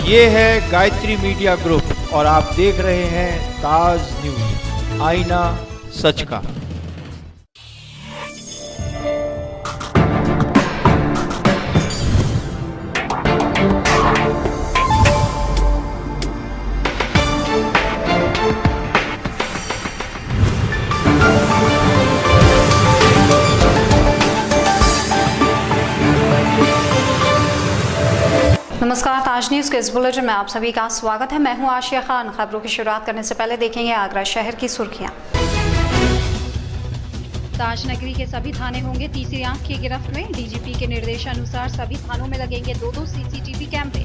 ये है Gayatri media group और आप देख रहे हैं ताज न्यूज, आईना सच का। नमस्कार, ताज न्यूज के इस बुलेटिन में आप सभी का स्वागत है। मैं हूं आशिया खान। खबरों की शुरुआत करने से पहले देखेंगे आगरा शहर की सुर्खियां। ताज नगरी के सभी थाने होंगे तीसरी आंख की गिरफ्त में। डीजीपी के निर्देशानुसार सभी थानों में लगेंगे 2-2 सीसीटीवी कैमरे।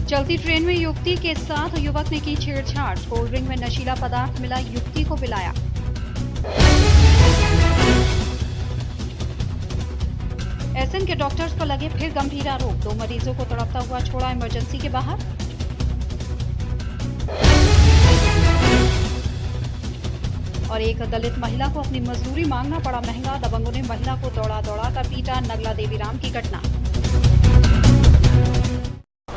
चलती ट्रेन में युवती के साथ युवक ने की छेड़छाड़। कोल्ड ड्रिंक में नशीला पदार्थ मिला, युवती को पिलाया। एसएन के डॉक्टर्स पर लगे फिर गंभीर आरोप। 2 मरीजों को तड़पता हुआ छोड़ा इमरजेंसी के बाहर। और एक दलित महिला को अपनी मजदूरी मांगना पड़ा महंगा। दबंगों ने महिला को दौड़ा कर पीटा। नगला देवी राम की घटना।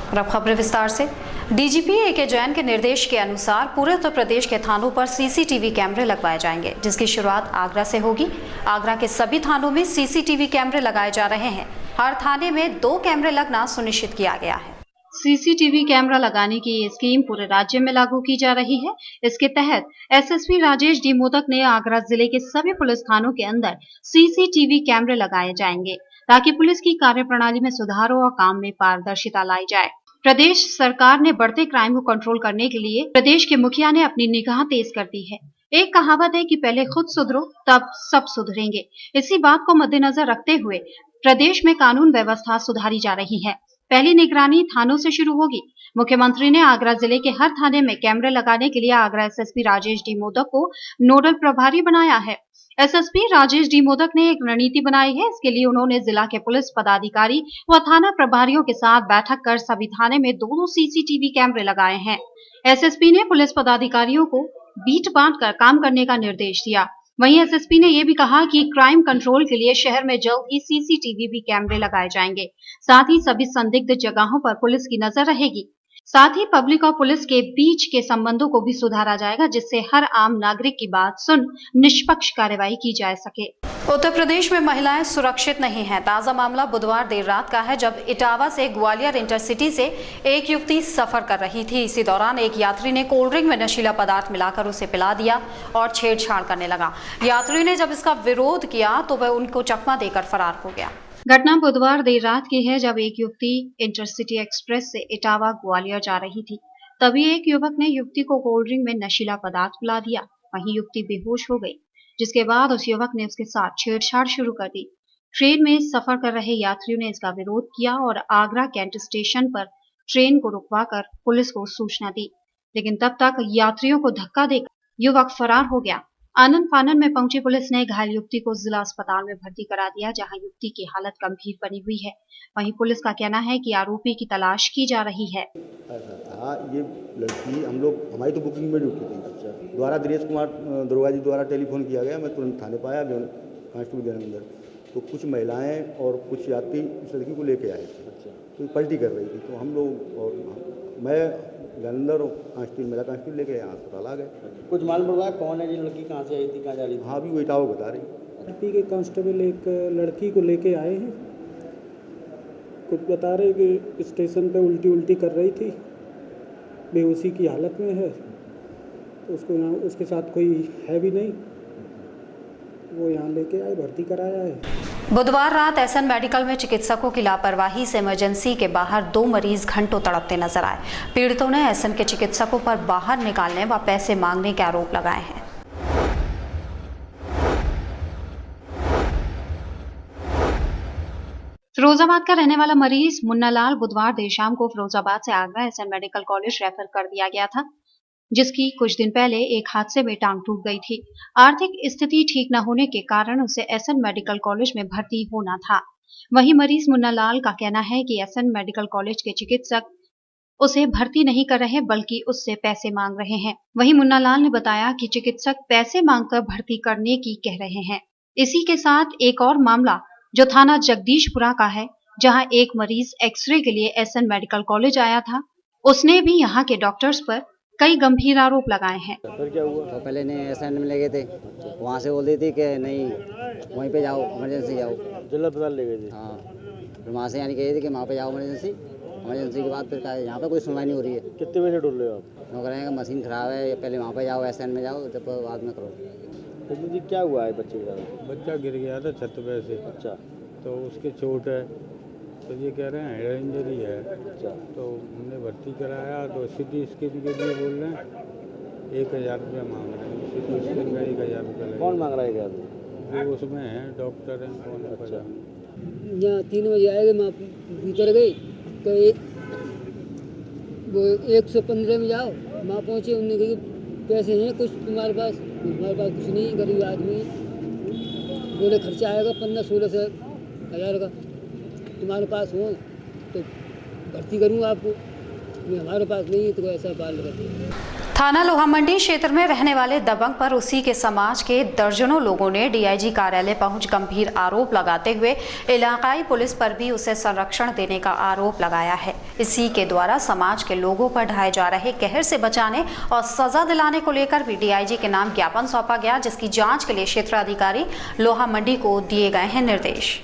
और अब खबरें विस्तार से। DGP A K. जैन के निर्देश के अनुसार पूरे उत्तर प्रदेश के थानों पर सीसीटीवी कैमरे लगवाए जाएंगे, जिसकी शुरुआत आगरा से होगी। आगरा के सभी थानों में सीसीटीवी कैमरे लगाए जा रहे हैं। हर थाने में 2 कैमरे लगना सुनिश्चित किया गया है। सीसीटीवी कैमरा लगाने की ये स्कीम पूरे राज्य में लागू की जा रही है। इसके तहत एसएसपी राजेश डी मोदक ने आगरा जिले के सभी पुलिस थानों के अंदर सीसीटीवी कैमरे लगाए जाएंगे, ताकि पुलिस की कार्यप्रणाली में सुधार हो और काम में पारदर्शिता लाई जाए। प्रदेश सरकार ने बढ़ते क्राइम को कंट्रोल करने के लिए प्रदेश के मुखिया ने अपनी निगाह तेज कर दी है। एक कहावत है कि पहले खुद सुधरो तब सब सुधरेंगे। इसी बात को मद्देनजर रखते हुए प्रदेश में कानून व्यवस्था सुधारी जा रही है। पहली निगरानी थानों से शुरू होगी। मुख्यमंत्री ने आगरा जिले के हर थाने में कैमरे लगाने के लिए आगरा एसएसपी राजेश डी मोदक को नोडल प्रभारी बनाया है। एसएसपी राजेश डी मोदक ने एक रणनीति बनाई है। इसके लिए उन्होंने जिला के पुलिस पदाधिकारी व थाना प्रभारियों के साथ बैठक कर सभी थाने में 2-2 सीसीटीवी कैमरे लगाए हैं। एसएसपी ने पुलिस पदाधिकारियों को बीट बांटकर काम करने का निर्देश दिया। वहीं एसएसपी ने यह भी कहा कि क्राइम कंट्रोल के लिए शहर में जल्द ही सीसीटीवी भी कैमरे लगाए जाएंगे। साथ ही सभी संदिग्ध जगहों पर पुलिस की नजर रहेगी। साथ ही पब्लिक और पुलिस के बीच के संबंधों को भी सुधारा जाएगा, जिससे हर आम नागरिक की बात सुन निष्पक्ष कार्रवाई की जा सके। उत्तर प्रदेश में महिलाएं सुरक्षित नहीं हैं। ताजा मामला बुधवार देर रात का है, जब इटावा से ग्वालियर इंटरसिटी से एक युवती सफर कर रही थी। इसी दौरान एक यात्री ने कोल्ड ड्रिंक में नशीला पदार्थ मिलाकर उसे पिला दिया और छेड़छाड़ करने लगा। यात्री ने जब इसका विरोध किया तो वह उनको चकमा देकर फरार हो गया। घटना बुधवार देर रात की है, जब एक युवती इंटरसिटी एक्सप्रेस से इटावा ग्वालियर जा रही थी। तभी एक युवक ने युवती को कोल्ड ड्रिंक में नशीला पदार्थ पिला दिया। वहीं युवती बेहोश हो गई, जिसके बाद उस युवक ने उसके साथ छेड़छाड़ शुरू कर दी। ट्रेन में सफर कर रहे यात्रियों ने इसका विरोध किया और आगरा कैंट स्टेशन पर ट्रेन को रुकवाकर पुलिस को सूचना दी, लेकिन तब तक यात्रियों को धक्का देकर युवक फरार हो गया। आनन फानन में पहुंची पुलिस ने घायल युवती को जिला अस्पताल में भर्ती करा दिया, जहां युवती की हालत गंभीर बनी हुई है। वहीं पुलिस का कहना है कि आरोपी की तलाश की जा रही है। हाँ, ये लड़की हमारी तो बुकिंग में ड्यूटी थी। द्वारा दिनेश कुमार दरोगा जी द्वारा टेलीफोन किया गया। मैं तुरंत थाने पाया, कांस्टेबल के अंदर तो कुछ महिलाएं और कुछ यात्री उस लड़की को लेके आए थे। तो पलटी कर रही थी, तो हम लोग और मैं गंदर और मेरा कांस्टेबल लेके यहाँ अस्पताल आ गए। कुछ मालूम पड़ रहा है कौन है? ये लड़की कहाँ से आई थी, कहाँ जा रही थी? हाँ, भी वो इटावा बता रही। यूपी के कांस्टेबल एक लड़की को लेके आए हैं। कुछ बता रहे कि स्टेशन पे उल्टी कर रही थी, बेहोशी की हालत में है। तो उसको यहाँ उसके साथ कोई है भी नहीं, वो यहाँ लेके आए, भर्ती कराया है। बुधवार रात एसएन मेडिकल में चिकित्सकों की लापरवाही से इमरजेंसी के बाहर 2 मरीज घंटों तड़पते नजर आए। पीड़ितों ने एसएन के चिकित्सकों पर बाहर निकालने व पैसे मांगने के आरोप लगाए हैं। फिरोजाबाद का रहने वाला मरीज मुन्ना लाल बुधवार देर शाम को फिरोजाबाद से Agra SN medical college refer कर दिया गया था, जिसकी कुछ दिन पहले एक हादसे में टांग टूट गई थी। आर्थिक स्थिति ठीक न होने के कारण उसे एसएन मेडिकल कॉलेज में भर्ती होना था। वहीं मरीज मुन्ना लाल का कहना है कि एसएन मेडिकल कॉलेज के चिकित्सक उसे भर्ती नहीं कर रहे बल्कि उससे पैसे मांग रहे हैं। वहीं मुन्ना लाल ने बताया कि चिकित्सक पैसे मांगकर भर्ती करने की कह रहे हैं। इसी के साथ एक और मामला जो थाना जगदीशपुरा का है, जहां एक मरीज एक्सरे के लिए एसएन मेडिकल कॉलेज आया था। उसने भी यहां के डॉक्टर्स पर कई गंभीर आरोप लगाए हैं। फिर क्या हुआ? तो पहले ने एसएन में ले गए थे, वहाँ से बोल दी थी कि नहीं वहीं पे जाओ, इमरजेंसी जाओ। जिला अस्पताल ले गए थे। हाँ, फिर वहाँ से यानी कही थी कि वहाँ पे जाओ इमरजेंसी के बाद फिर कहा यहाँ पे कोई सुनवाई नहीं हो रही है। कितने बजे डोल रहे हो आप? वो कह रहे हैं कि मशीन ख़राब है, पहले वहाँ पे जाओ, एसएन में जाओ, जब बाद में करो। तो जी क्या हुआ है बच्चे के साथ? बच्चा गिर गया था छत पे से, अच्छा तो उसके चोट है, तो ये कह रहे हैं हेड इंजरी है। अच्छा। तो हमने भर्ती कराया, तो सिटी स्कैन के लिए बोल रहे हैं 1000 रुपया मांग रहे हैं। सिटी स्कैन का 1000 रुपया लगेगा। कौन मांग रहा है क्या? जो उसमें है डॉक्टर हैं, कौन है अच्छा। यहाँ 3 बजे आएगा, मैं भीतर गई तो वो 115 में जाओ, वहाँ पहुँचे, उन्होंने कहा पैसे हैं कुछ तुम्हारे पास? हमारे पास कुछ नहीं, गरीब आदमी। बोले खर्चा आएगा 15-16 हज़ार का, तुम्हारे पास हो तो भर्ती करूँगा आपको। हमारे पास नहीं है, तो ऐसा बाल करते। थाना लोहा मंडी क्षेत्र में रहने वाले दबंग पर उसी के समाज के दर्जनों लोगों ने डीआईजी कार्यालय पहुंच गंभीर आरोप लगाते हुए इलाकाई पुलिस पर भी उसे संरक्षण देने का आरोप लगाया है। इसी के द्वारा समाज के लोगों पर ढाए जा रहे कहर से बचाने और सजा दिलाने को लेकर भी डीआईजी के नाम ज्ञापन सौंपा गया, जिसकी जांच के लिए क्षेत्राधिकारी लोहा मंडी को दिए गए हैं निर्देश।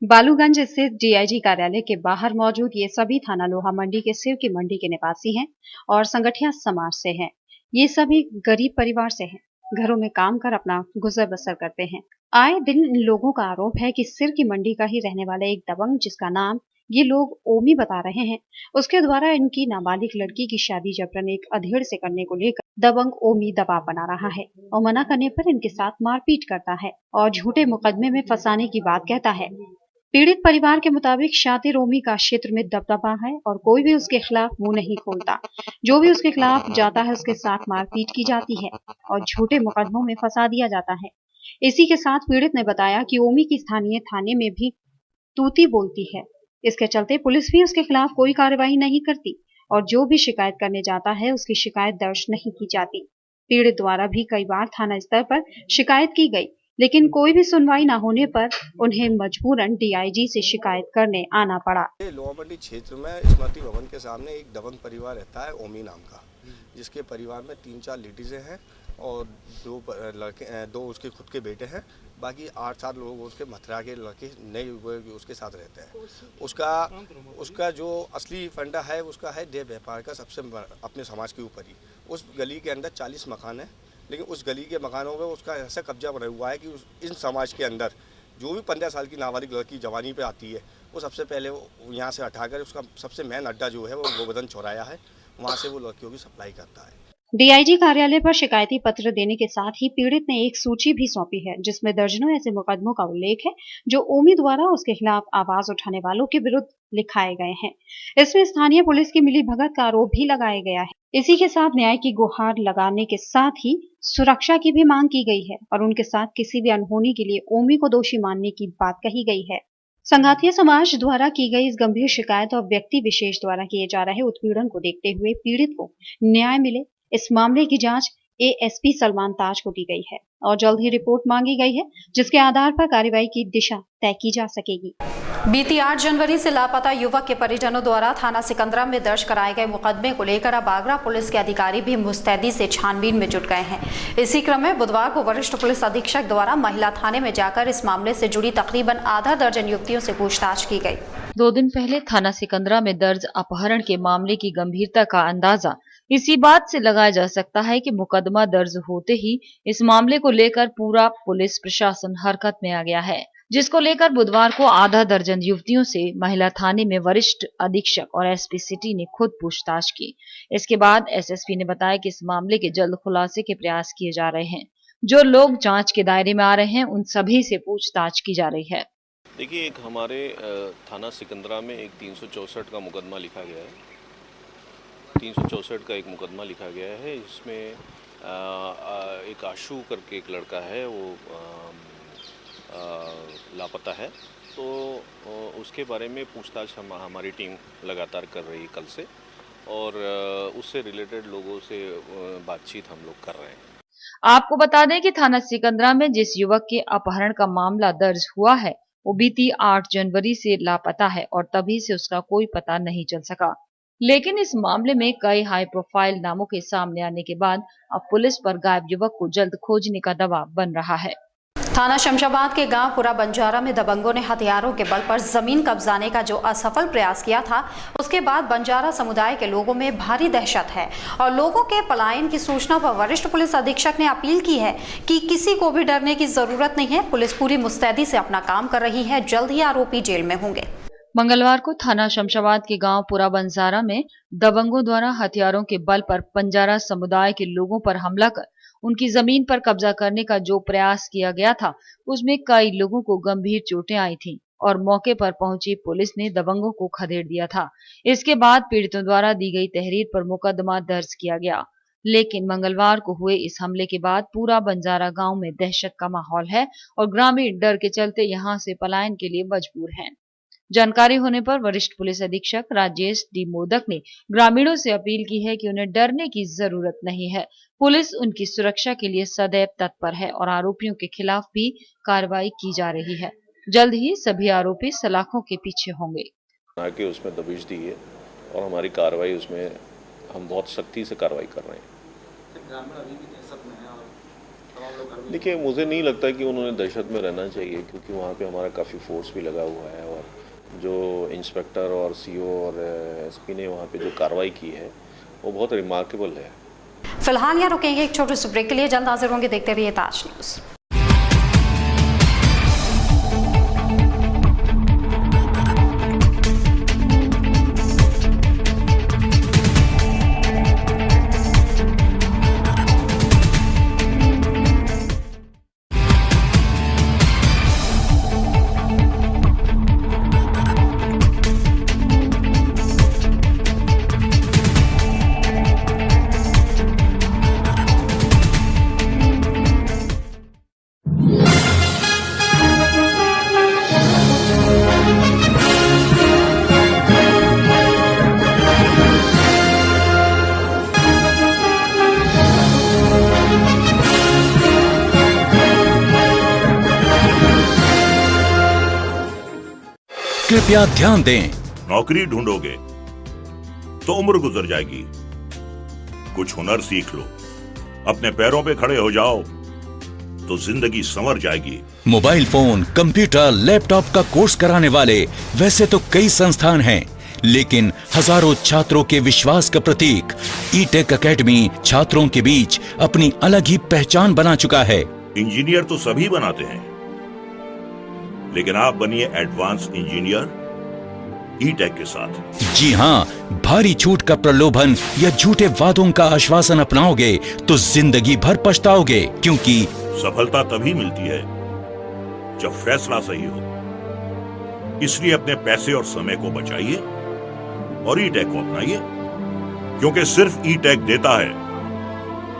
बालूगंज स्थित डीआईजी कार्यालय के बाहर मौजूद ये सभी थाना लोहा मंडी के सिर की मंडी के निवासी हैं और संगठिया समाज से हैं। ये सभी गरीब परिवार से हैं, घरों में काम कर अपना गुजर बसर करते हैं। आए दिन इन लोगों का आरोप है कि सिर की मंडी का ही रहने वाला एक दबंग, जिसका नाम ये लोग ओमी बता रहे हैं, उसके द्वारा इनकी नाबालिग लड़की की शादी जबरन एक अधेड़ से करने को लेकर दबंग ओमी दबाव बना रहा है और मना करने पर इनके साथ मारपीट करता है और झूठे मुकदमे में फंसाने की बात कहता है। पीड़ित परिवार के मुताबिक शातिर ओमी का क्षेत्र में दबदबा है और कोई भी उसके खिलाफ मुंह नहीं खोलता। जो भी उसके खिलाफ जाता है उसके साथ मारपीट की जाती है और झूठे मुकदमों में फंसा दिया जाता है। इसी के साथ पीड़ित ने बताया कि ओमी की स्थानीय थाने में भी तूती बोलती है। इसके चलते पुलिस भी उसके खिलाफ कोई कार्रवाई नहीं करती और जो भी शिकायत करने जाता है उसकी शिकायत दर्ज नहीं की जाती। पीड़ित द्वारा भी कई बार थाना स्तर पर शिकायत की गई, लेकिन कोई भी सुनवाई न होने पर उन्हें मजबूरन डीआईजी से शिकायत करने आना पड़ा। लोहा मंडी क्षेत्र में स्मृति भवन के सामने एक दबंग परिवार रहता है ओमी नाम का, जिसके परिवार में 3-4 लेडीज़ें हैं और 2 लड़के, 2 उसके खुद के बेटे हैं। बाकी 8-7 लोग उसके मथुरा के लड़के नए हुए उसके साथ रहते हैं। उसका जो असली फंडा है उसका है देह व्यापार का, सबसे अपने समाज के ऊपर ही। उस गली के अंदर 40 मकान है, लेकिन उस गली के मकानों में उसका ऐसा कब्जा बना हुआ है कि इन समाज के अंदर जो भी 15 साल की नाबालिग लड़की जवानी पे आती है, वो सबसे पहले यहाँ से हटाकर उसका सबसे मेन अड्डा जो है वो गोवर्धन चौराया है, वहाँ से वो लड़कियों की सप्लाई करता है। डीआईजी कार्यालय पर शिकायती पत्र देने के साथ ही पीड़ित ने एक सूची भी सौंपी है, जिसमें दर्जनों ऐसे मुकदमों का उल्लेख है जो ओमी द्वारा उसके खिलाफ आवाज उठाने वालों के विरुद्ध लिखाए गए हैं। इसमें स्थानीय पुलिस की मिलीभगत का आरोप भी लगाया गया है। इसी के साथ न्याय की गुहार लगाने के साथ ही सुरक्षा की भी मांग की गई है और उनके साथ किसी भी अनहोनी के लिए ओमी को दोषी मानने की बात कही गई है। संघातीय समाज द्वारा की गई इस गंभीर शिकायत और व्यक्ति विशेष द्वारा किए जा रहे उत्पीड़न को देखते हुए पीड़ित को न्याय मिले, इस मामले की जांच एएसपी सलमान ताज को दी गई है और जल्द ही रिपोर्ट मांगी गई है, जिसके आधार पर कार्रवाई की दिशा तय की जा सकेगी। बीती 8 जनवरी से लापता युवक के परिजनों द्वारा थाना सिकंदरा में दर्ज कराए गए मुकदमे को लेकर अब आगरा पुलिस के अधिकारी भी मुस्तैदी से छानबीन में जुट गए हैं। इसी क्रम में बुधवार को वरिष्ठ पुलिस अधीक्षक द्वारा महिला थाने में जाकर इस मामले से जुड़ी तकरीबन आधा दर्जन युवतियों से पूछताछ की गई। 2 दिन पहले थाना सिकंदरा में दर्ज अपहरण के मामले की गंभीरता का अंदाजा इसी बात से लगाया जा सकता है कि मुकदमा दर्ज होते ही इस मामले को लेकर पूरा पुलिस प्रशासन हरकत में आ गया है, जिसको लेकर बुधवार को आधा दर्जन युवतियों से महिला थाने में वरिष्ठ अधीक्षक और एसपी सिटी ने खुद पूछताछ की। इसके बाद एसएसपी ने बताया कि इस मामले के जल्द खुलासे के प्रयास किए जा रहे हैं। जो लोग जांच के दायरे में आ रहे हैं उन सभी से पूछताछ की जा रही है। देखिए, एक हमारे थाना सिकंदरा में एक 364 का मुकदमा लिखा गया है। 364 का एक मुकदमा लिखा गया है। इसमें एक आशु करके एक लड़का है, वो लापता है, तो उसके बारे में पूछताछ हमारी टीम लगातार कर रही है कल से, और उससे रिलेटेड लोगों से बातचीत हम लोग कर रहे हैं। आपको बता दें कि थाना सिकंदरा में जिस युवक के अपहरण का मामला दर्ज हुआ है वो बीती 8 जनवरी से लापता है और तभी से उसका कोई पता नहीं चल सका। लेकिन इस मामले में कई हाई प्रोफाइल नामों के सामने आने के बाद अब पुलिस पर गायब युवक को जल्द खोजने का दबाव बन रहा है। थाना शमशाबाद के गांव पुरा बंजारा में दबंगों ने हथियारों के बल पर जमीन कब्जाने का जो असफल प्रयास किया था, उसके बाद बंजारा समुदाय के लोगों में भारी दहशत है और लोगों के पलायन की सूचना पर वरिष्ठ पुलिस अधीक्षक ने अपील की है कि किसी को भी डरने की जरूरत नहीं है। पुलिस पूरी मुस्तैदी से अपना काम कर रही है, जल्द ही आरोपी जेल में होंगे। मंगलवार को थाना शमशाबाद के गांव पुरा बंजारा में दबंगों द्वारा हथियारों के बल पर बंजारा समुदाय के लोगों पर हमला कर उनकी जमीन पर कब्जा करने का जो प्रयास किया गया था, उसमें कई लोगों को गंभीर चोटें आई थीं और मौके पर पहुंची पुलिस ने दबंगों को खदेड़ दिया था। इसके बाद पीड़ितों द्वारा दी गई तहरीर पर मुकदमा दर्ज किया गया। लेकिन मंगलवार को हुए इस हमले के बाद पूरा बंजारा गांव में दहशत का माहौल है और ग्रामीण डर के चलते यहां से पलायन के लिए मजबूर हैं। जानकारी होने पर वरिष्ठ पुलिस अधीक्षक राजेश डी मोदक ने ग्रामीणों से अपील की है कि उन्हें डरने की जरूरत नहीं है। पुलिस उनकी सुरक्षा के लिए सदैव तत्पर है और आरोपियों के खिलाफ भी कार्रवाई की जा रही है। जल्द ही सभी आरोपी सलाखों के पीछे होंगे। आके उसमें दबिश दी है और हमारी कार्रवाई उसमें हम बहुत सख्ती से कार्रवाई कर रहे हैं। देखिए, मुझे नहीं लगता कि उन्होंने दहशत में रहना चाहिए, क्योंकि वहाँ पे हमारा काफ़ी फोर्स भी लगा हुआ है और जो इंस्पेक्टर और सीओ और एसपी ने वहाँ पे जो कार्रवाई की है वो बहुत रिमार्केबल है। फिलहाल यहाँ रुकेंगे एक छोटे से ब्रेक के लिए, जल्द हाजिर होंगे। देखते रहिए ताज न्यूज़। कृपया ध्यान दें, नौकरी ढूंढोगे तो उम्र गुजर जाएगी। कुछ हुनर सीख लो, अपने पैरों पे खड़े हो जाओ तो जिंदगी संवर जाएगी। मोबाइल फोन, कंप्यूटर, लैपटॉप का कोर्स कराने वाले वैसे तो कई संस्थान हैं, लेकिन हजारों छात्रों के विश्वास का प्रतीक ई-टेक एकेडमी छात्रों के बीच अपनी अलग ही पहचान बना चुका है। इंजीनियर तो सभी बनाते हैं, लेकिन आप बनिए एडवांस इंजीनियर ई-टेक के साथ। जी हाँ, भारी छूट का प्रलोभन या झूठे वादों का आश्वासन अपनाओगे तो जिंदगी भर पछताओगे, क्योंकि सफलता तभी मिलती है जब फैसला सही हो। इसलिए अपने पैसे और समय को बचाइए और ई-टेक को अपनाइए, क्योंकि सिर्फ ई-टेक देता है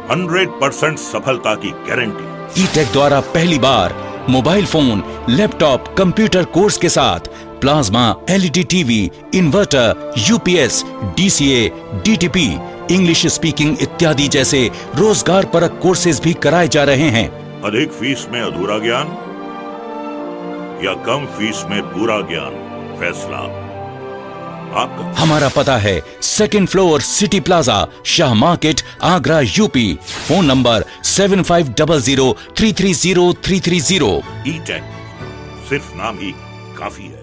100% सफलता की गारंटी। ई-टेक द्वारा पहली बार mobile phone, laptop, computer course के साथ plasma, LED TV, inverter, UPS, DCA, DTP, English speaking इत्यादि जैसे रोजगार परक कोर्सेज भी कराए जा रहे हैं। अधिक फीस में अधूरा ज्ञान या कम फीस में पूरा ज्ञान, फैसला आपका। हमारा पता है 2nd floor city plaza, Shah market, Agra, UP. Phone number 7500330330। E-Tech सिर्फ नाम ही काफी है।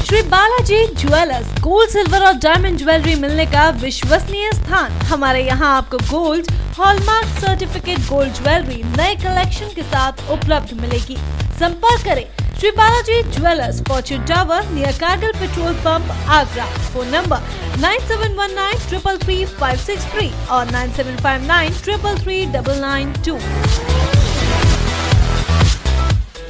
Shri Balaji jewellers, gold, silver और डायमंड ज्वेलरी मिलने का विश्वसनीय स्थान। हमारे यहाँ आपको gold, hallmark certificate gold jewellery नए कलेक्शन के साथ उपलब्ध मिलेगी। संपर्क करें Shri Balaji jewellers, Fortune tower, near Kargil petrol pump, Agra. Phone number 9719333563 और 9759333992।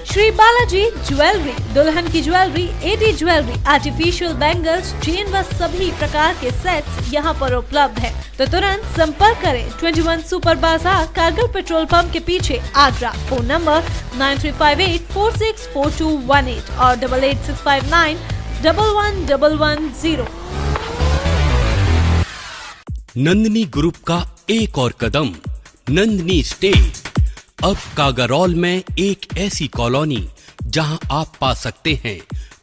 श्री बालाजी ज्वेलरी, दुल्हन की jewellery, AD jewellery, artificial bangles, chain व सभी प्रकार के सेट्स यहाँ पर उपलब्ध है, तो तुरंत संपर्क करें। 21 सुपर बाजार, कारगिल पेट्रोल पंप के पीछे, आगरा। फोन नंबर 9358464218 और 8865911110। नंदिनी ग्रुप का एक और कदम, नंदिनी स्टेट। अब कागारौल में एक ऐसी कॉलोनी जहां आप पा सकते हैं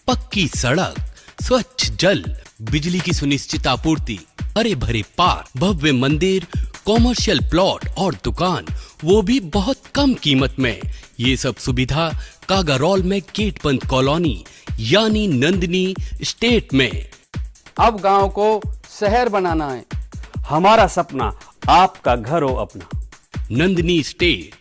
पक्की सड़क, स्वच्छ जल, बिजली की सुनिश्चित आपूर्ति, हरे भरे पार्क, भव्य मंदिर, कॉमर्शियल प्लॉट और दुकान, वो भी बहुत कम कीमत में। ये सब सुविधा कागारौल में गेटबंद कॉलोनी यानी नंदिनी स्टेट में। अब गांव को शहर बनाना है, हमारा सपना आपका घर हो अपना। नंदिनी स्टेट।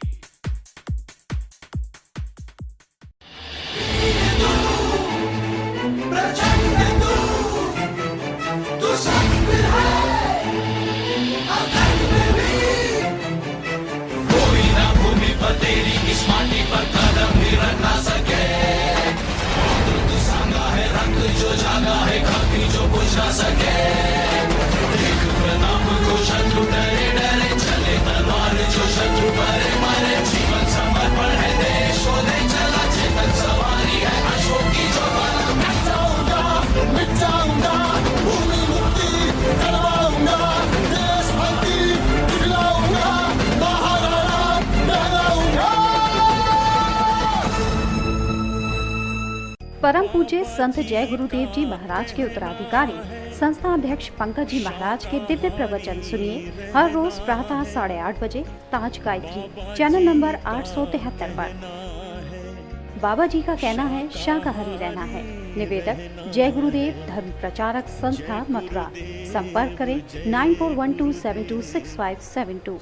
परम पूज्य संत जय गुरुदेव जी महाराज के उत्तराधिकारी संस्था अध्यक्ष पंकज जी महाराज के दिव्य प्रवचन सुनिए हर रोज प्रातः 8:30 बजे ताज गायत्री चैनल नंबर 873 पर। बाबा जी का कहना है शाकाहारी रहना है। निवेदक जय गुरुदेव धर्म प्रचारक संस्था मथुरा। संपर्क करें 9412726572।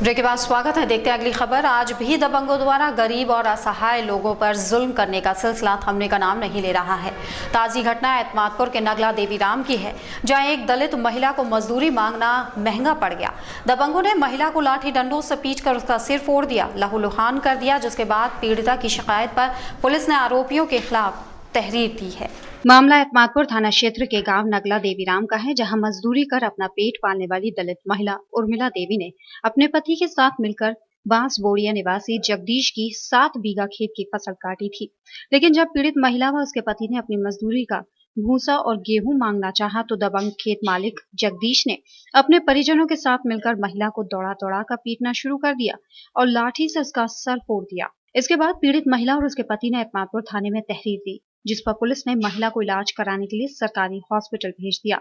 ब्रेक के बाद स्वागत है। देखते हैं अगली खबर। आज भी दबंगों द्वारा गरीब और असहाय लोगों पर जुल्म करने का सिलसिला थमने का नाम नहीं ले रहा है। ताज़ी घटना एतमादपुर के नगला देवीराम की है, जहां एक दलित महिला को मजदूरी मांगना महंगा पड़ गया। दबंगों ने महिला को लाठी डंडों से पीटकर उसका सिर फोड़ दिया, लहूलुहान कर दिया, जिसके बाद पीड़िता की शिकायत पर पुलिस ने आरोपियों के खिलाफ तहरीर दी है। मामला एतमादपुर थाना क्षेत्र के गांव नगला देवीराम का है, जहां मजदूरी कर अपना पेट पालने वाली दलित महिला उर्मिला देवी ने अपने पति के साथ मिलकर बांस बोड़िया निवासी जगदीश की 7 बीघा खेत की फसल काटी थी। लेकिन जब पीड़ित महिला व उसके पति ने अपनी मजदूरी का भूसा और गेहूं मांगना चाहा तो दबंग खेत मालिक जगदीश ने अपने परिजनों के साथ मिलकर महिला को दौड़ा दौड़ा कर पीटना शुरू कर दिया और लाठी से उसका सर फोड़ दिया। इसके बाद पीड़ित महिला और उसके पति ने एतमादपुर थाने में तहरीर दी, जिस पर पुलिस ने महिला को इलाज कराने के लिए सरकारी हॉस्पिटल भेज दिया।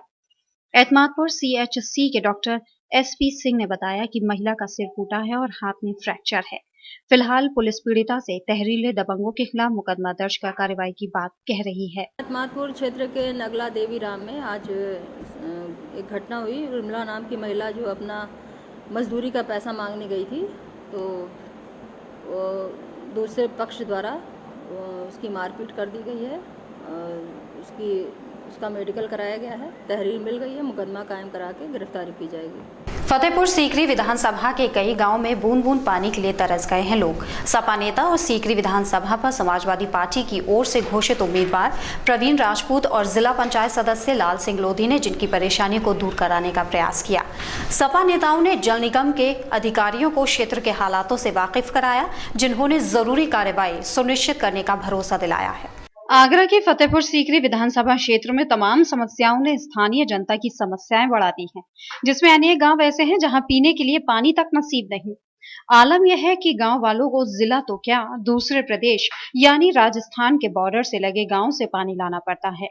एतमादपुर CHC के डॉक्टर SP सिंह ने बताया कि महिला का सिर फूटा है और हाथ में फ्रैक्चर है। फिलहाल पुलिस पीड़िता से तहरीर दबंगों के खिलाफ मुकदमा दर्ज कर कार्रवाई की बात कह रही है। एतमादपुर क्षेत्र के नगला देवीराम में आज एक घटना हुई। उर्मिला नाम की महिला जो अपना मजदूरी का पैसा मांगने गई थी, तो दूसरे पक्ष द्वारा उसकी मारपीट कर दी गई है। उसका मेडिकल कराया गया है, तहरीर मिल गई है, मुकदमा कायम करा के गिरफ्तारी की जाएगी। फतेहपुर सीकरी विधानसभा के कई गांव में बूंद बूंद पानी के लिए तरस गए हैं लोग। सपा नेता और सीकरी विधानसभा पर समाजवादी पार्टी की ओर से घोषित उम्मीदवार प्रवीण राजपूत और जिला पंचायत सदस्य लाल सिंह लोधी ने जिनकी परेशानी को दूर कराने का प्रयास किया। सपा नेताओं ने जल निगम के अधिकारियों को क्षेत्र के हालातों से वाकिफ कराया, जिन्होंने जरूरी कार्रवाई सुनिश्चित करने का भरोसा दिलाया है। आगरा के फतेहपुर सीकरी विधानसभा क्षेत्र में तमाम समस्याओं ने स्थानीय जनता की समस्याएं बढ़ा दी हैं, जिसमें अनेक गांव ऐसे हैं जहां पीने के लिए पानी तक नसीब नहीं। आलम यह है कि गांव वालों को जिला तो क्या दूसरे प्रदेश यानी राजस्थान के बॉर्डर से लगे गांव से पानी लाना पड़ता है।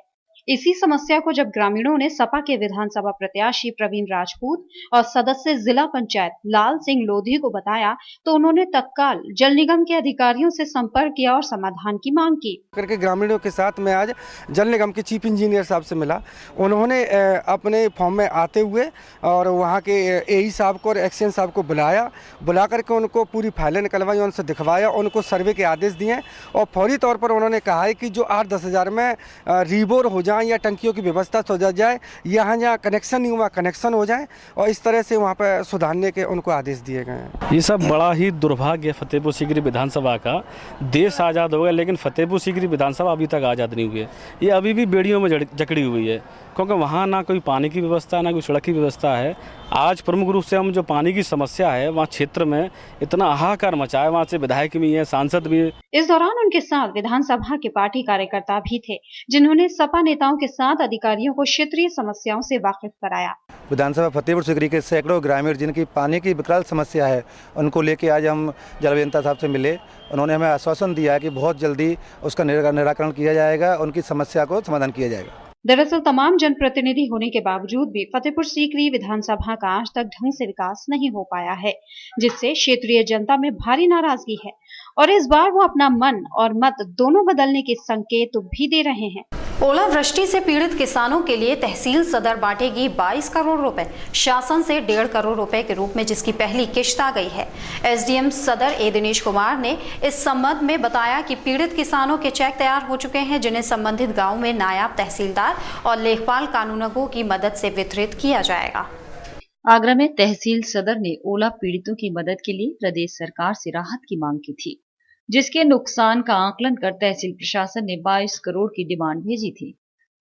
इसी समस्या को जब ग्रामीणों ने सपा के विधानसभा प्रत्याशी प्रवीण राजपूत और सदस्य जिला पंचायत लाल सिंह लोधी को बताया तो उन्होंने तत्काल जल निगम के अधिकारियों से संपर्क किया और समाधान की मांग की। करके ग्रामीणों के साथ मैं आज जल निगम के चीफ इंजीनियर साहब से मिला। उन्होंने अपने फॉर्म में आते हुए और वहाँ के एई साहब को और एक्सचेंज साहब को बुला करके उनको पूरी फाइलें निकलवाई, उनसे दिखवाया, उनको सर्वे के आदेश दिए और फौरी तौर पर उन्होंने कहा है कि जो 8-10 हज़ार में रीबोर हो जाए या टंकियों की व्यवस्था हो जाए, यहाँ जहाँ कनेक्शन नहीं हुआ कनेक्शन हो जाए और इस तरह से वहाँ पर सुधारने के उनको आदेश दिए गए हैं। ये सब बड़ा ही दुर्भाग्य फतेहपुर सीकरी विधानसभा का। देश आज़ाद हो गया लेकिन फतेहपुर सीकरी विधानसभा अभी तक आज़ाद नहीं हुई है। ये अभी भी बेड़ियों में जकड़ी हुई है क्योंकि वहाँ ना कोई पानी की व्यवस्था ना कोई सड़क की व्यवस्था है। आज प्रमुख रूप से हम जो पानी की समस्या है वहाँ क्षेत्र में इतना हाहाकार मचा है, वहाँ से विधायक भी है, सांसद भी है। इस दौरान उनके साथ विधानसभा के पार्टी कार्यकर्ता भी थे जिन्होंने सपा नेताओं के साथ अधिकारियों को क्षेत्रीय समस्याओं से वाकिफ कराया। विधानसभा फतेहपुर सीकरी के सैकड़ों ग्रामीण जिनकी पानी की विकराल समस्या है उनको लेके आज हम जल अभियंता साहब से मिले। उन्होंने हमें आश्वासन दिया है कि बहुत जल्दी उसका निराकरण किया जाएगा, उनकी समस्या को समाधान किया जाएगा। दरअसल तमाम जनप्रतिनिधि होने के बावजूद भी फतेहपुर सीकरी विधानसभा का आज तक ढंग से विकास नहीं हो पाया है, जिससे क्षेत्रीय जनता में भारी नाराजगी है और इस बार वो अपना मन और मत दोनों बदलने के संकेत भी दे रहे हैं। ओलावृष्टि से पीड़ित किसानों के लिए तहसील सदर बांटेगी 22 करोड़ रुपए, शासन से 1.5 करोड़ रुपए के रूप में जिसकी पहली किश्त आ गई है। एसडीएम सदर ए दिनेश कुमार ने इस संबंध में बताया कि पीड़ित किसानों के चेक तैयार हो चुके हैं जिन्हें संबंधित गाँव में नायब तहसीलदार और लेखपाल कानूनगों की मदद से वितरित किया जाएगा। आगरा में तहसील सदर ने ओला पीड़ितों की मदद के लिए प्रदेश सरकार से राहत की मांग की थी, जिसके नुकसान का आकलन कर तहसील प्रशासन ने 22 करोड़ की डिमांड भेजी थी,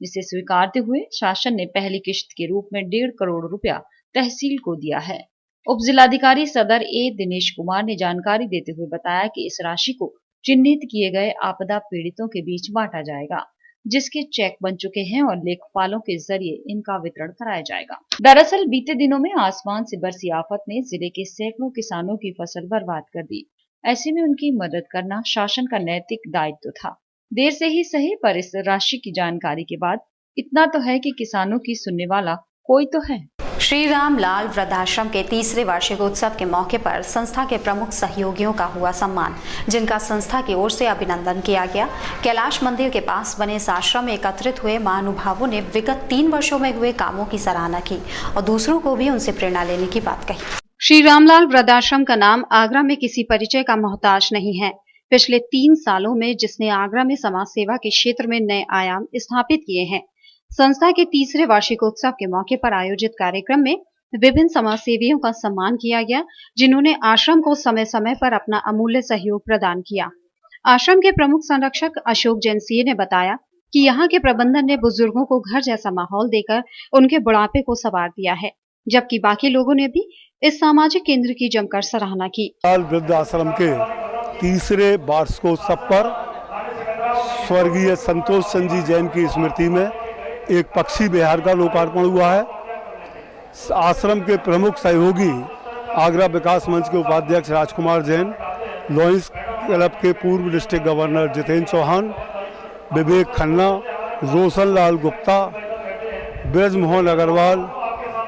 जिसे स्वीकारते हुए शासन ने पहली किश्त के रूप में 1.5 करोड़ रुपया तहसील को दिया है। उप जिलाधिकारी सदर ए दिनेश कुमार ने जानकारी देते हुए बताया कि इस राशि को चिन्हित किए गए आपदा पीड़ितों के बीच बांटा जाएगा, जिसके चेक बन चुके हैं और लेखपालों के जरिए इनका वितरण कराया जाएगा। दरअसल बीते दिनों में आसमान से बरसी आफत ने जिले के सैकड़ों किसानों की फसल बर्बाद कर दी। ऐसे में उनकी मदद करना शासन का नैतिक दायित्व था। देर से ही सही पर इस राशि की जानकारी के बाद इतना तो है कि किसानों की सुनने वाला कोई तो है। श्री राम लाल वृद्धाश्रम के 3रे वार्षिकोत्सव के मौके पर संस्था के प्रमुख सहयोगियों का हुआ सम्मान, जिनका संस्था की ओर से अभिनंदन किया गया। कैलाश मंदिर के पास बने इस आश्रम में एकत्रित हुए महानुभावों ने विगत 3 वर्षों में हुए कामों की सराहना की और दूसरों को भी उनसे प्रेरणा लेने की बात कही। श्री रामलाल वृद्धाश्रम का नाम आगरा में किसी परिचय का मोहताज नहीं है। पिछले 3 सालों में जिसने आगरा में समाज सेवा के क्षेत्र में नए आयाम स्थापित किए हैं। संस्था के 3रे वार्षिकोत्सव के मौके पर आयोजित कार्यक्रम में विभिन्न समाज सेवियों का सम्मान किया गया, जिन्होंने आश्रम को समय समय पर अपना अमूल्य सहयोग प्रदान किया। आश्रम के प्रमुख संरक्षक अशोक जैन सिंह ने बताया कि यहाँ के प्रबंधन ने बुजुर्गों को घर जैसा माहौल देकर उनके बुढ़ापे को संवार दिया है, जबकि बाकी लोगों ने भी इस सामाजिक केंद्र की जमकर सराहना की। वृद्धाश्रम के 3रे वार्षिकोत्सव पर स्वर्गीय संतोष चंद जी जैन की स्मृति में एक पक्षी विहार का लोकार्पण हुआ है। आश्रम के प्रमुख सहयोगी आगरा विकास मंच के उपाध्यक्ष राजकुमार जैन, लॉयंस क्लब के पूर्व डिस्ट्रिक्ट गवर्नर जितेंद्र चौहान, विवेक खन्ना, रोशन लाल गुप्ता, ब्रजमोहन अग्रवाल,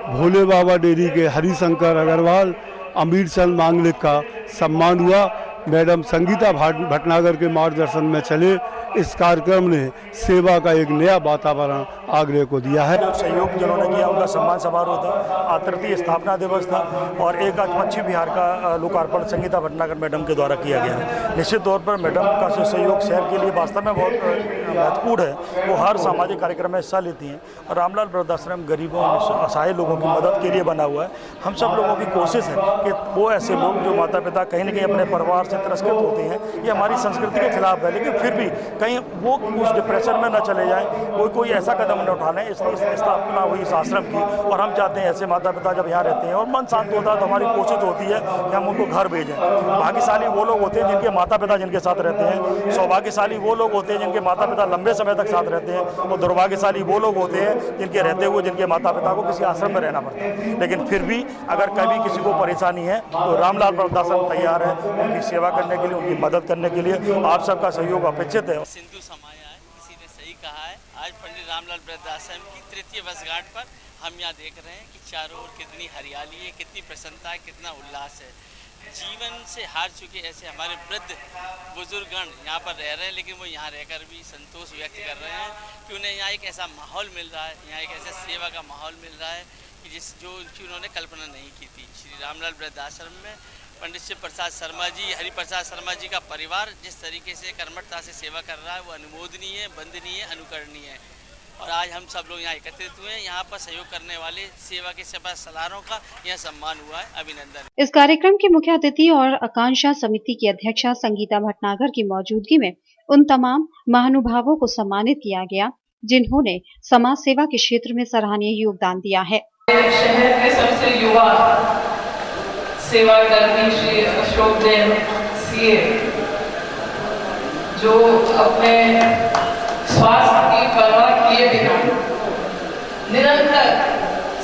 भोले बाबा डेयरी के हरिशंकर अग्रवाल, अमीर चंद मांगलिक का सम्मान हुआ। मैडम संगीता भटनागर के मार्गदर्शन में चले इस कार्यक्रम ने सेवा का एक नया वातावरण आगरे को दिया है। सहयोग जिन्होंने किया उनका सम्मान समारोह था, तृतीय स्थापना दिवस था और एक पक्षी विहार का लोकार्पण संगीता भटनागर मैडम के द्वारा किया गया है। निश्चित तौर पर मैडम का सहयोग शहर के लिए वास्तव में बहुत महत्वपूर्ण है। वो हर सामाजिक कार्यक्रम में हिस्सा लेती हैं और रामलाल वृद्धाश्रम गरीबों असहाय लोगों की मदद के लिए बना हुआ है। हम सब लोगों की कोशिश है कि वो ऐसे लोग जो माता पिता कहीं न कहीं अपने परिवार से तिरस्कृत होते हैं, ये हमारी संस्कृति के खिलाफ है, लेकिन फिर भी कहीं वो उस डिप्रेशन में न चले जाएं, कोई ऐसा कदम न उठा लें। इसलिए स्थापना हुई इस आश्रम की और हम चाहते हैं ऐसे माता पिता जब यहाँ रहते हैं और मन शांत होता है तो हमारी कोशिश होती है कि हम उनको घर भेजें। भाग्यशाली वो लोग होते हैं जिनके माता पिता जिनके साथ रहते हैं, सौभाग्यशाली वो लोग होते हैं जिनके माता पिता लंबे समय तक साथ रहते हैं और दुर्भाग्यशाली वो लोग होते हैं जिनके रहते हुए जिनके माता पिता को किसी आश्रम में रहना पड़ता है। लेकिन फिर भी अगर कभी किसी को परेशानी है तो रामलाल वृद्धाश्रम तैयार है उनकी सेवा करने के लिए, उनकी मदद करने के लिए। आप सबका सहयोग अपेक्षित है। सिंधु समाया है, किसी ने सही कहा है। आज पंडित रामलाल रामलाल वृद्धाश्रम की तृतीय वर्षगांठ पर हम यहाँ देख रहे हैं कि चारों ओर कितनी हरियाली है, कितनी प्रसन्नता है, कितना उल्लास है। जीवन से हार चुके ऐसे हमारे वृद्ध बुजुर्गगण यहाँ पर रह रहे हैं, लेकिन वो यहाँ रहकर भी संतोष व्यक्त कर रहे हैं कि उन्हें यहाँ एक ऐसा माहौल मिल रहा है, यहाँ एक ऐसा सेवा का माहौल मिल रहा है कि जो उनकी उन्होंने कल्पना नहीं की थी। श्री रामलाल वृद्धाश्रम में पंडित शिव प्रसाद शर्मा जी, हरिप्रसाद शर्मा जी का परिवार जिस तरीके से कर्मठता से सेवा कर रहा है वो अनुमोदनीय, वंदनीय, अनुकरणीय है। और आज हम सब लोग यहाँ एकत्रित हुए हैं। यहाँ पर सहयोग करने वाले सेवा के सेवा सलाहकारों का यह सम्मान हुआ है। अभिनंदन। इस कार्यक्रम के मुख्य अतिथि और आकांक्षा समिति की अध्यक्षा संगीता भटनागर की मौजूदगी में उन तमाम महानुभावों को सम्मानित किया गया जिन्होंने समाज सेवा के क्षेत्र में सराहनीय योगदान दिया है। शहर के सबसे युवा सेवाकर्मी श्री अशोक जैन सीए, जो अपने स्वास्थ्य की परवाह किए बिना निरंतर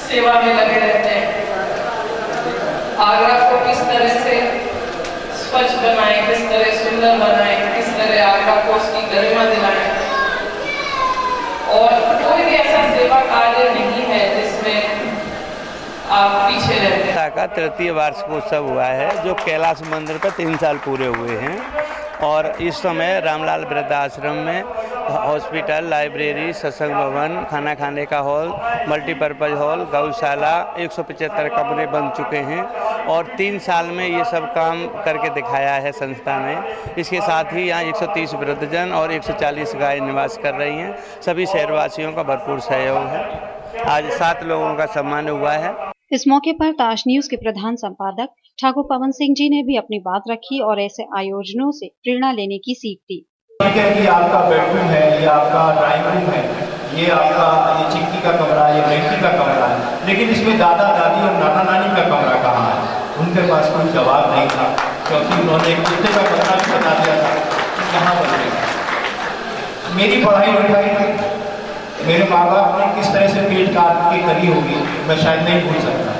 सेवा में लगे रहते हैं। आगरा को किस तरह से स्वच्छ बनाएं, किस तरह सुंदर बनाएं, किस तरह आगरा को उसकी गरिमा दिलाएं। और कोई भी ऐसा सेवा कार्य नहीं है जिसमें आप पीछे रहते हैं। का तृतीय वार्षिकोत्सव हुआ है जो कैलाश मंदिर पर 3 साल पूरे हुए हैं और इस समय रामलाल वृद्धाश्रम में हॉस्पिटल, लाइब्रेरी, सत्संग भवन, खाना खाने का हॉल, मल्टीपर्पज़ हॉल, गौशाला, 175 कमरे बन चुके हैं और 3 साल में ये सब काम करके दिखाया है संस्था ने। इसके साथ ही यहाँ 130 वृद्धजन और 140 गाय निवास कर रही हैं। सभी शहरवासियों का भरपूर सहयोग है। आज 7 लोगों का सम्मान हुआ है। इस मौके पर ताज न्यूज के प्रधान संपादक ठाकुर पवन सिंह जी ने भी अपनी बात रखी और ऐसे आयोजनों से प्रेरणा लेने की सीख दी। ये आपका बेडरूम है, ये आपका ड्राइंग रूम है, ये आपका ये चिक्की का कमरा है, ये बेटी का कमरा है, लेकिन इसमें दादा दादी और नाना नानी का कमरा कहाँ है? उनके पास कोई जवाब नहीं था, क्योंकि उन्होंने एक कुत्ते का कमरा भी बता दिया था कि कहाँ बनेगा। मेरी पढ़ाई लिखाई मेरे माँ बाप ने किस तरह से पेट काट के करी होगी मैं शायद नहीं भूल सकता।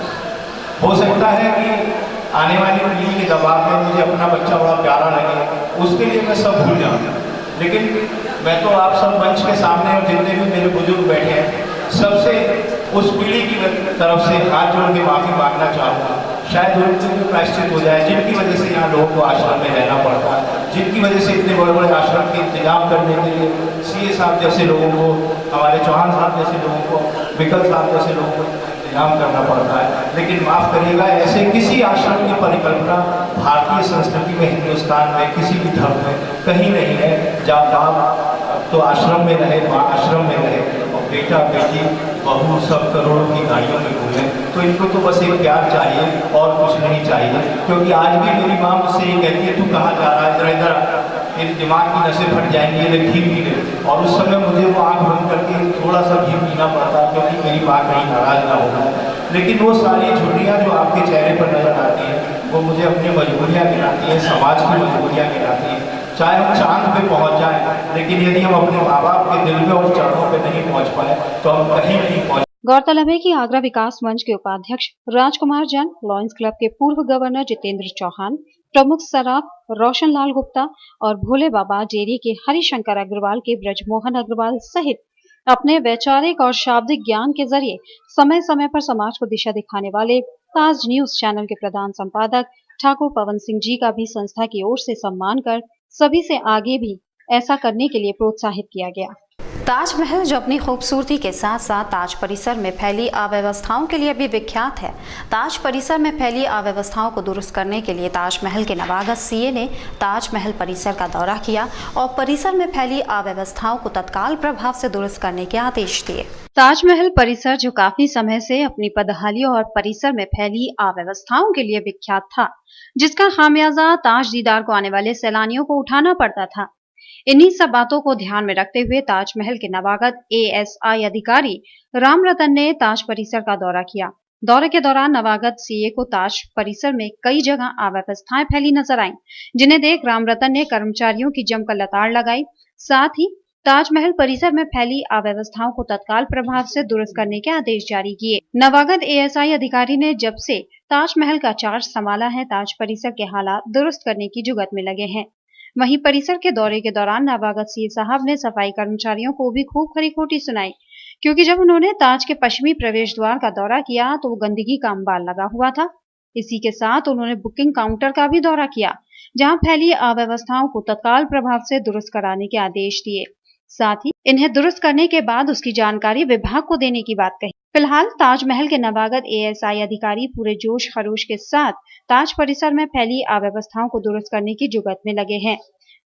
हो सकता है कि आने वाली पीढ़ी के दबाव में मुझे अपना बच्चा बड़ा प्यारा लगे, उसके लिए मैं सब भूल जाऊँ, लेकिन मैं तो आप सब मंच के सामने और जितने भी मेरे बुजुर्ग बैठे हैं सबसे उस पीढ़ी की तरफ से हाथ जोड़ के माफ़ी मांगना चाहूँगा। शायद उनके भी प्रायश्चित हो जाए जिनकी वजह से यहाँ लोगों को आश्रम में रहना पड़ता है, जिनकी वजह से इतने बड़े बड़े आश्रम के इंतजाम करने के लिए सीए साहब जैसे लोगों को, हमारे चौहान साहब जैसे लोगों को, विकल साहब जैसे लोगों को इंतजाम करना पड़ता है। लेकिन माफ़ करिएगा, ऐसे किसी आश्रम की परिकल्पना भारतीय संस्कृति में, हिंदुस्तान में, किसी भी धर्म में कहीं नहीं है जहाँ बाप तो आश्रम में रहे, माँ आश्रम में रहे और बेटा बेटी बहू सब करोड़ों की गाड़ियों में घूमे। तो इनको तो बस एक प्यार चाहिए और कुछ नहीं चाहिए। क्योंकि आज भी मेरी माँ मुझसे ये कहती है तू कहाँ जा रहा है, इधर मेरे दिमाग की नसें फट जाएंगी, ये घी पी ले। और उस समय मुझे वो आँख बंद करके थोड़ा सा घी पीना पड़ता है क्योंकि मेरी माँ कहीं नाराज ना होगा। लेकिन वो सारी झुर्रियाँ जो आपके चेहरे पर नजर आती हैं वो मुझे अपनी मजबूरियाँ गिनाती हैं, समाज की मजबूरियाँ गिनाती हैं। चाहे हम चांद पे पहुँच जाएं, लेकिन यदि हम अपने माँ बाप के दिल में और चरणों पे नहीं पहुँच पाए तो हम कहीं नहीं पहुँच। गौरतलब है कि आगरा विकास मंच के उपाध्यक्ष राजकुमार जैन, लॉयंस क्लब के पूर्व गवर्नर जितेंद्र चौहान, प्रमुख सराफ रोशन लाल गुप्ता और भोले बाबा डेयरी के हरिशंकर अग्रवाल के ब्रजमोहन अग्रवाल सहित अपने वैचारिक और शाब्दिक ज्ञान के जरिए समय समय पर समाज को दिशा दिखाने वाले ताज न्यूज चैनल के प्रधान संपादक ठाकुर पवन सिंह जी का भी संस्था की ओर से सम्मान कर सभी से आगे भी ऐसा करने के लिए प्रोत्साहित किया गया। ताजमहल जो अपनी खूबसूरती के साथ साथ ताज परिसर में फैली अव्यवस्थाओं के लिए भी विख्यात है। ताज परिसर में फैली अव्यवस्थाओं को दुरुस्त करने के लिए ताजमहल के नवागत सीए ने ताजमहल परिसर का दौरा किया और परिसर में फैली अव्यवस्थाओं को तत्काल प्रभाव से दुरुस्त करने के आदेश दिए। ताजमहल परिसर जो काफी समय से अपनी बदहालियों और परिसर में फैली अव्यवस्थाओं के लिए विख्यात था, जिसका खामियाजा ताज दीदार को आने वाले सैलानियों को उठाना पड़ता था। इन्हीं सब बातों को ध्यान में रखते हुए ताजमहल के नवागत एएसआई अधिकारी राम रतन ने ताज परिसर का दौरा किया। दौरे के दौरान नवागत सीए को ताज परिसर में कई जगह अव्यवस्थाएं फैली नजर आईं, जिन्हें देख राम रतन ने कर्मचारियों की जमकर लताड़ लगाई। साथ ही ताजमहल परिसर में फैली अव्यवस्थाओं को तत्काल प्रभाव से दुरुस्त करने के आदेश जारी किए। नवागत एएसआई अधिकारी ने जब से ताजमहल का चार्ज संभाला है, ताज परिसर के हालात दुरुस्त करने की जुगत में लगे हैं। वहीं परिसर के दौरे के दौरान नवागत सीए साहब ने सफाई कर्मचारियों को भी खूब खरी खोटी सुनाई। क्योंकि जब उन्होंने ताज के पश्चिमी प्रवेश द्वार का दौरा किया तो वो गंदगी का अंबार लगा हुआ था। इसी के साथ उन्होंने बुकिंग काउंटर का भी दौरा किया, जहां फैली अव्यवस्थाओं को तत्काल प्रभाव से दुरुस्त कराने के आदेश दिए। साथ ही इन्हें दुरुस्त करने के बाद उसकी जानकारी विभाग को देने की बात कही। फिलहाल ताजमहल के नवागत एएसआई अधिकारी पूरे जोश खरोश के साथ ताज परिसर में फैली अव्यवस्थाओं को दुरुस्त करने की जुगत में लगे हैं।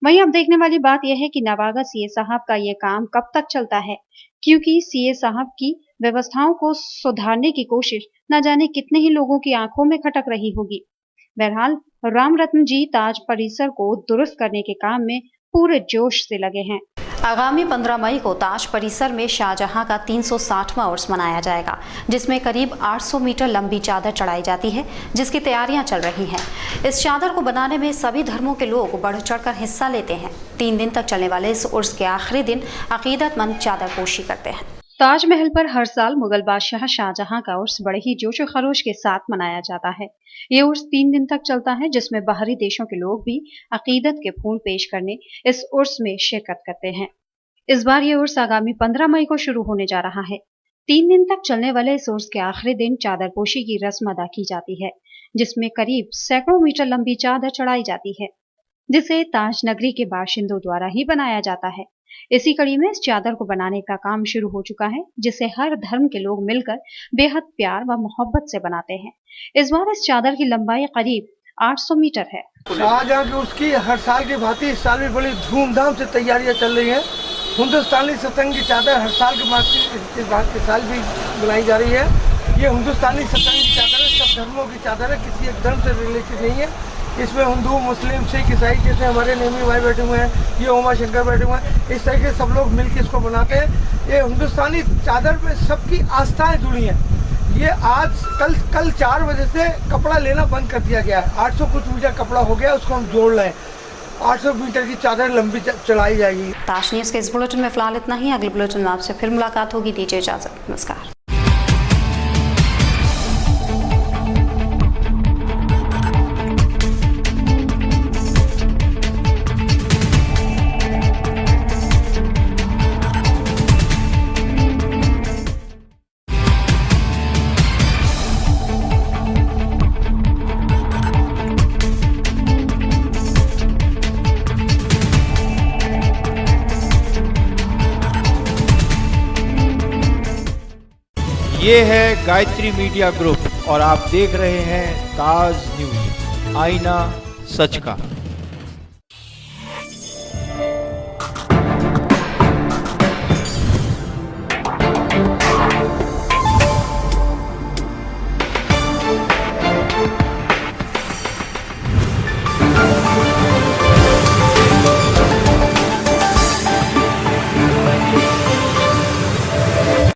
वहीं अब देखने वाली बात यह है कि नवागत सीए साहब का यह काम कब तक चलता है, क्योंकि सीए साहब की व्यवस्थाओं को सुधारने की कोशिश न जाने कितने ही लोगों की आंखों में खटक रही होगी। बहरहाल राम रत्न जी ताज परिसर को दुरुस्त करने के काम में पूरे जोश से लगे हैं। आगामी 15 मई को ताज परिसर में शाहजहां का 360वां उर्स मनाया जाएगा, जिसमें करीब 800 मीटर लंबी चादर चढ़ाई जाती है, जिसकी तैयारियां चल रही हैं। इस चादर को बनाने में सभी धर्मों के लोग बढ़ चढ़कर हिस्सा लेते हैं। 3 दिन तक चलने वाले इस उर्स के आखिरी दिन अकीदतमंद चादर पोशी करते हैं। ताजमहल पर हर साल मुगल बादशाह शाहजहां का उर्स बड़े ही जोश खरोश के साथ मनाया जाता है। ये उर्स 3 दिन तक चलता है, जिसमें बाहरी देशों के लोग भी अकीदत के फूल पेश करने इस उर्स में शिरकत करते हैं। इस बार ये उर्स आगामी 15 मई को शुरू होने जा रहा है। 3 दिन तक चलने वाले इस उर्स के आखिरी दिन चादरपोशी की रस्म अदा की जाती है, जिसमें करीब सैकड़ों मीटर लंबी चादर चढ़ाई जाती है, जिसे ताज नगरी के बाशिंदों द्वारा ही बनाया जाता है। इसी कड़ी में इस चादर को बनाने का काम शुरू हो चुका है, जिसे हर धर्म के लोग मिलकर बेहद प्यार व मोहब्बत से बनाते हैं। इस बार इस चादर की लंबाई करीब 800 मीटर है। शाहजहां की उसकी हर साल की भांति इस साल भी बड़ी धूमधाम से तैयारियां चल रही हैं। हिंदुस्तानी सतरंग की चादर हर साल के भांति इस साल भी बनाई जा रही है। ये हिंदुस्तानी सतरंग की चादर है, सब धर्मों की चादर है, किसी एक धर्म से रिलेटेड नहीं है। इसमें हिंदू, मुस्लिम, सिख, ईसाई जैसे हमारे नेमी भाई बैठे हुए हैं, ये उमा शंकर बैठे हुए हैं, इस तरह के सब लोग मिलकर इसको बनाते हैं। ये हिंदुस्तानी चादर में सबकी आस्थाएं जुड़ी हैं। ये आज कल 4 बजे से कपड़ा लेना बंद कर दिया गया है। 800 कुछ मीटर कपड़ा हो गया, उसको हम जोड़ लें। 800 मीटर की चादर लंबी चढ़ाई जाएगी। ताज न्यूज़ के इस बुलेटिन में फिलहाल इतना ही। अगले बुलेटिन में आपसे फिर मुलाकात होगी। दीजिए इजाजत। नमस्कार। ये है गायत्री मीडिया ग्रुप और आप देख रहे हैं ताज न्यूज़, आईना सच का।